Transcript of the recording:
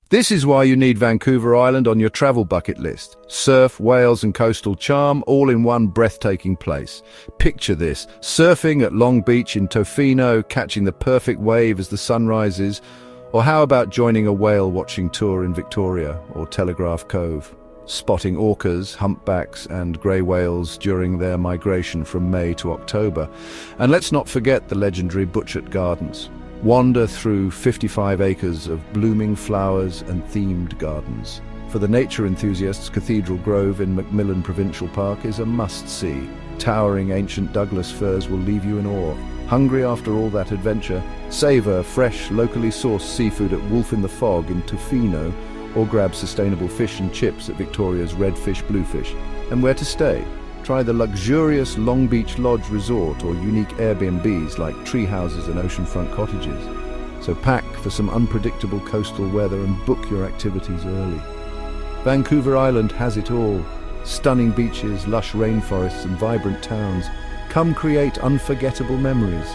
This is why you need Vancouver Island on your travel bucket list. Surf, whales and coastal charm, all in one breathtaking place. Picture this, surfing at Long Beach in Tofino, catching the perfect wave as the sun rises. Or how about joining a whale watching tour in Victoria or Telegraph Cove, spotting orcas, humpbacks and grey whales during their migration from May to October. And let's not forget the legendary Butchert Gardens. Wander through 55 acres of blooming flowers and themed gardens. For the nature enthusiasts, Cathedral Grove in Macmillan Provincial Park is a must-see. Towering ancient Douglas firs will leave you in awe. Hungry after all that adventure? Savour fresh, locally sourced seafood at Wolf in the Fog in Tofino, or grab sustainable fish and chips at Victoria's Redfish Bluefish. And where to stay? Try the luxurious Long Beach Lodge Resort or unique Airbnbs like tree houses and oceanfront cottages. So pack for some unpredictable coastal weather and book your activities early. Vancouver Island has it all. Stunning beaches, lush rainforests and vibrant towns. Come create unforgettable memories.